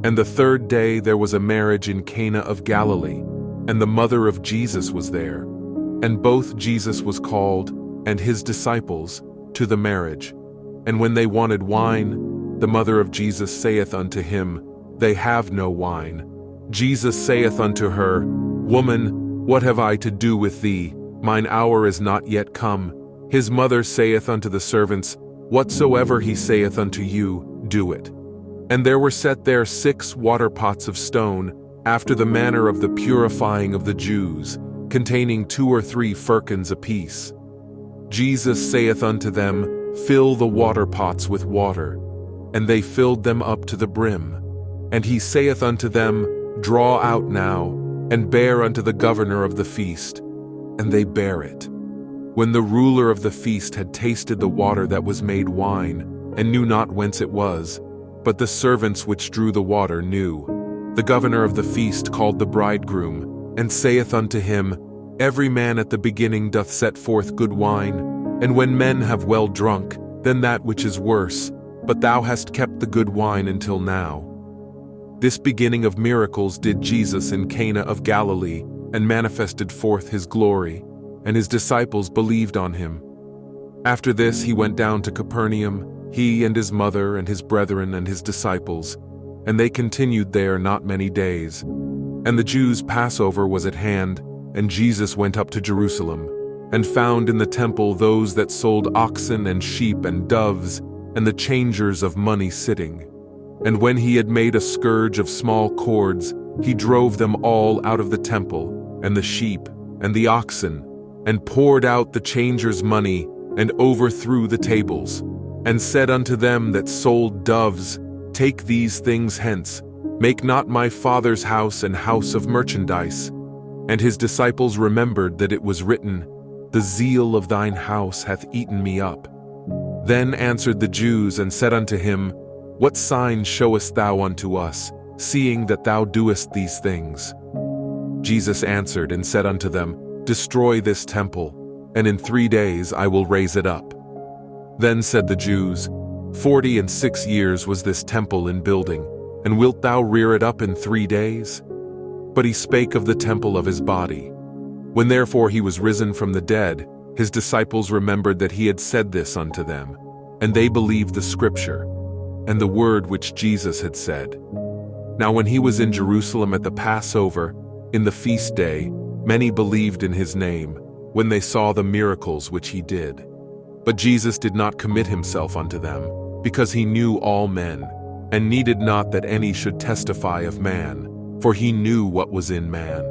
And the third day there was a marriage in Cana of Galilee, and the mother of Jesus was there. And both Jesus was called, and his disciples, to the marriage. And when they wanted wine, the mother of Jesus saith unto him, They have no wine. Jesus saith unto her, Woman, what have I to do with thee? Mine hour is not yet come. His mother saith unto the servants, Whatsoever he saith unto you, do it. And there were set there 6 water pots of stone, after the manner of the purifying of the Jews, containing 2 or 3 firkins apiece. Jesus saith unto them, Fill the water pots with water. And they filled them up to the brim. And he saith unto them, Draw out now, and bear unto the governor of the feast. And they bare it. When the ruler of the feast had tasted the water that was made wine, and knew not whence it was, but the servants which drew the water knew, the governor of the feast called the bridegroom, and saith unto him, Every man at the beginning doth set forth good wine, and when men have well drunk, then that which is worse, but thou hast kept the good wine until now. This beginning of miracles did Jesus in Cana of Galilee, and manifested forth his glory, and his disciples believed on him. After this he went down to Capernaum, he and his mother and his brethren and his disciples, and they continued there not many days. And the Jews' Passover was at hand, and Jesus went up to Jerusalem, and found in the temple those that sold oxen and sheep and doves, and the changers of money sitting. And when he had made a scourge of small cords, he drove them all out of the temple, and the sheep, and the oxen, and poured out the changers' money, and overthrew the tables, and said unto them that sold doves, Take these things hence, make not my Father's house an house of merchandise. And his disciples remembered that it was written, The zeal of thine house hath eaten me up. Then answered the Jews and said unto him, What sign showest thou unto us, seeing that thou doest these things? Jesus answered and said unto them, Destroy this temple, and in 3 days I will raise it up. Then said the Jews, 46 years was this temple in building, and wilt thou rear it up in 3 days? But he spake of the temple of his body. When therefore he was risen from the dead, his disciples remembered that he had said this unto them, and they believed the scripture, and the word which Jesus had said. Now when he was in Jerusalem at the Passover, in the feast day, many believed in his name, when they saw the miracles which he did. But Jesus did not commit himself unto them, because he knew all men, and needed not that any should testify of man, for he knew what was in man.